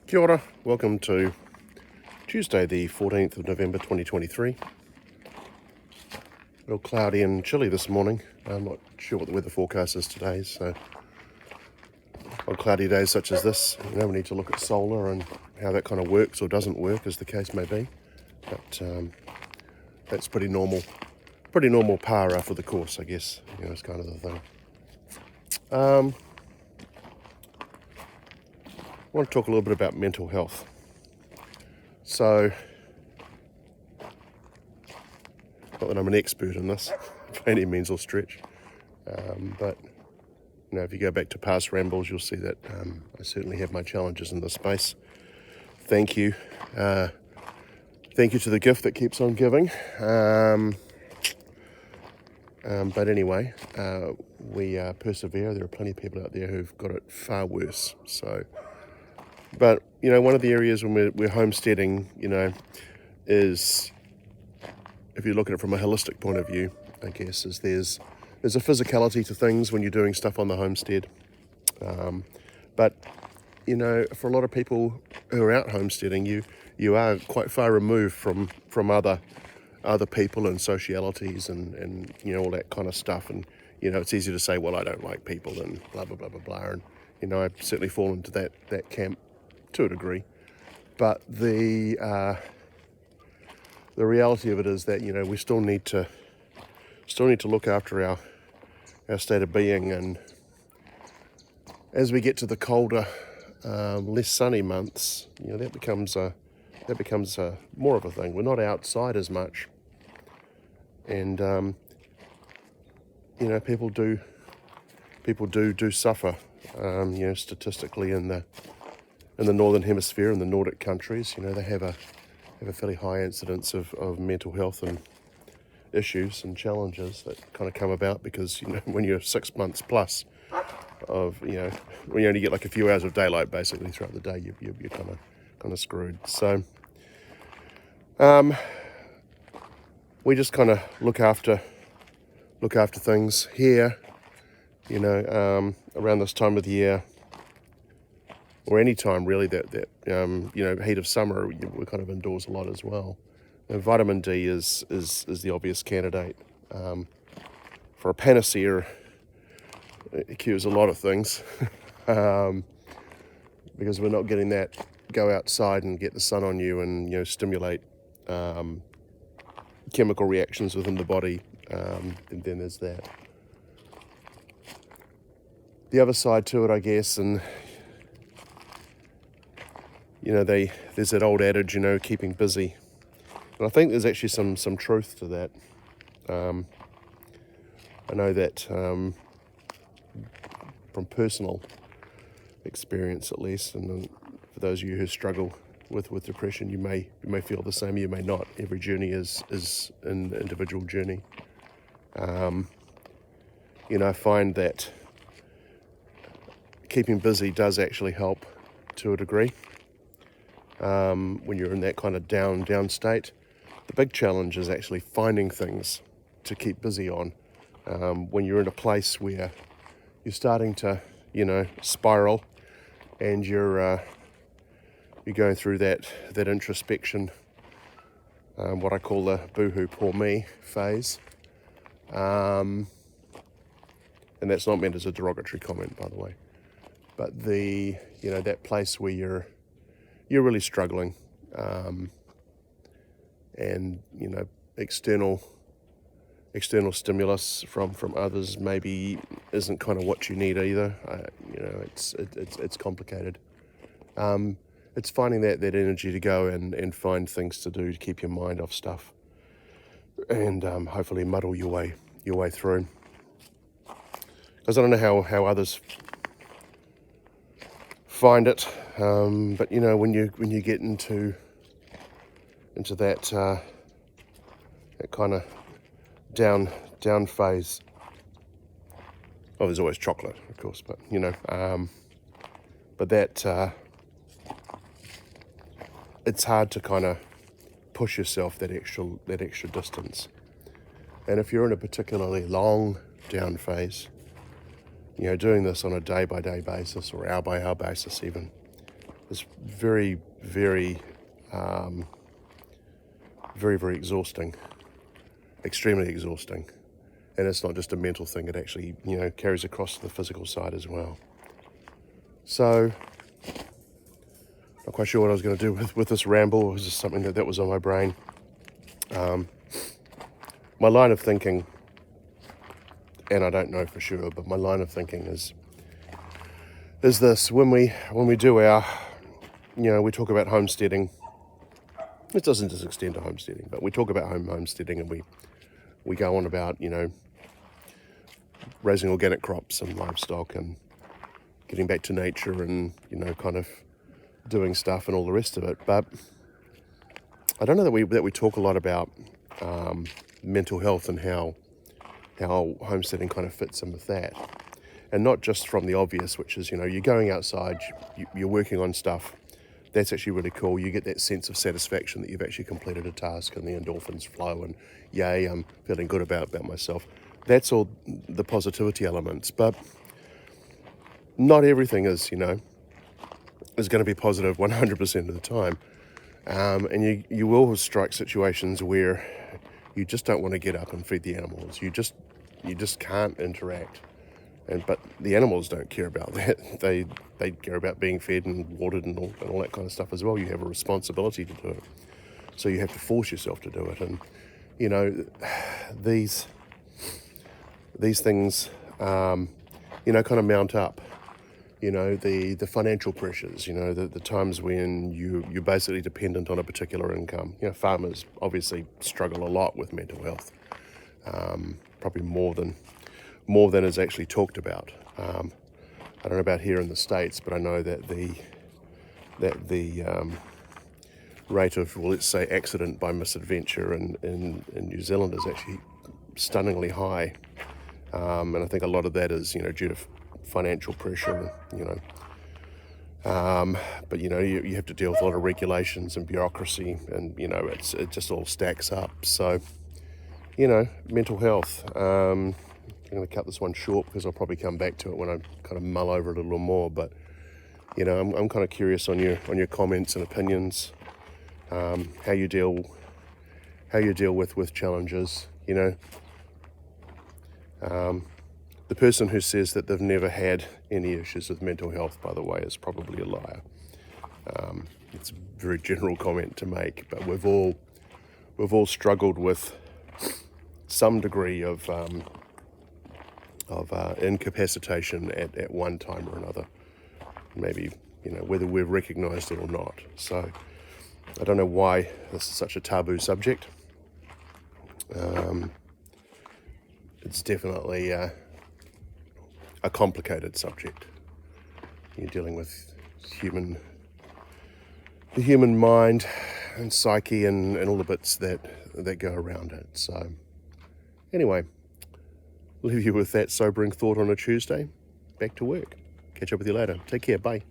Kia ora, welcome to Tuesday the 14th of November 2023. A little cloudy and chilly this morning. I'm not sure what the weather forecast is today, so on cloudy days such as this, we need to look at solar and how that kind of works or doesn't work, as the case may be. But that's pretty normal para for the course, I guess. It's kind of the thing. I want to talk a little bit about mental health. So, not that I'm an expert in this, by any means or stretch, but if you go back to past rambles, you'll see that I certainly have my challenges in this space. Thank you to the gift that keeps on giving. But anyway, we persevere. There are plenty of people out there who've got it far worse. So, but one of the areas when we're homesteading, is, if you look at it from a holistic point of view, I guess, is there's a physicality to things when you're doing stuff on the homestead. But for a lot of people who are out homesteading, you are quite far removed from other people and socialities and all that kind of stuff. And it's easy to say, well, I don't like people and blah blah blah blah blah. And I certainly fall into that camp to a degree. But the reality of it is that we still need to look after our state of being. And as we get to the colder, less sunny months, that becomes more of a thing. We're not outside as much, and people do suffer. Statistically in the northern hemisphere, in the Nordic countries, they have a fairly high incidence of mental health and issues and challenges that kind of come about because when you're 6 months plus of when you only get like a few hours of daylight basically throughout the day, you're kind of screwed. So we just kind of look after things here, around this time of the year, or any time really that heat of summer. We're kind of indoors a lot as well. And vitamin D is the obvious candidate for a panacea. It cures a lot of things because we're not getting that go outside and get the sun on you and stimulate chemical reactions within the body. And then there's that. The other side to it, I guess, and there's that old adage, keeping busy. And I think there's actually some truth to that. I know that from personal experience, at least, and for those of you who struggle with depression, you may feel the same, you may not. Every journey is an individual journey. I find that keeping busy does actually help to a degree. When you're in that kind of down state, the big challenge is actually finding things to keep busy on. When you're in a place where you're starting to, spiral, and you're going through that introspection, what I call the boohoo poor me phase. And that's not meant as a derogatory comment, by the way. But that place where you're really struggling, and external stimulus from others maybe isn't kind of what you need either. It's complicated. It's finding that energy to go and find things to do to keep your mind off stuff, and hopefully muddle your way through. Because I don't know how others find it, but when you get into that kind of down phase. Oh, there's always chocolate, of course, but but that it's hard to kind of push yourself that extra distance. And if you're in a particularly long down phase, doing this on a day-by-day basis or hour-by-hour basis even, is very, very, very, very exhausting, extremely exhausting. And it's not just a mental thing, it actually, carries across to the physical side as well. So, not quite sure what I was going to do with this ramble. It was just something that was on my brain. My line of thinking, and I don't know for sure, but my line of thinking is this: when we do our, we talk about homesteading. It doesn't just extend to homesteading, but we talk about homesteading, and we go on about raising organic crops and livestock and getting back to nature and kind of doing stuff and all the rest of it. But I don't know that we talk a lot about mental health and how homesteading kind of fits in with that. And not just from the obvious, which is, you're going outside, you're working on stuff. That's actually really cool. You get that sense of satisfaction that you've actually completed a task, and the endorphins flow, and yay, I'm feeling good about myself. That's all the positivity elements. But not everything is going to be positive 100% of the time. And you will strike situations where you just don't want to get up and feed the animals. You just can't interact. But the animals don't care about that. They care about being fed and watered and all that kind of stuff as well. You have a responsibility to do it. So you have to force yourself to do it. And, these things, kind of mount up. The financial pressures, the times when you're basically dependent on a particular income. Farmers obviously struggle a lot with mental health, probably more than is actually talked about. I don't know about here in the States, but I know that the rate of, let's say, accident by misadventure in New Zealand is actually stunningly high. And I think a lot of that is, due to financial pressure, but you have to deal with a lot of regulations and bureaucracy, and it just all stacks up. So mental health. I'm going to cut this one short because I'll probably come back to it when I kind of mull over it a little more. But I'm kind of curious on your comments and opinions, how you deal with challenges. The person who says that they've never had any issues with mental health, by the way, is probably a liar. It's a very general comment to make, but we've all struggled with some degree of incapacitation at one time or another. Maybe whether we've recognised it or not. So I don't know why this is such a taboo subject. It's definitely a complicated subject. You're dealing with the human mind and psyche and all the bits that go around it. So anyway, leave you with that sobering thought on a Tuesday. Back to work. Catch up with you later. Take care. Bye.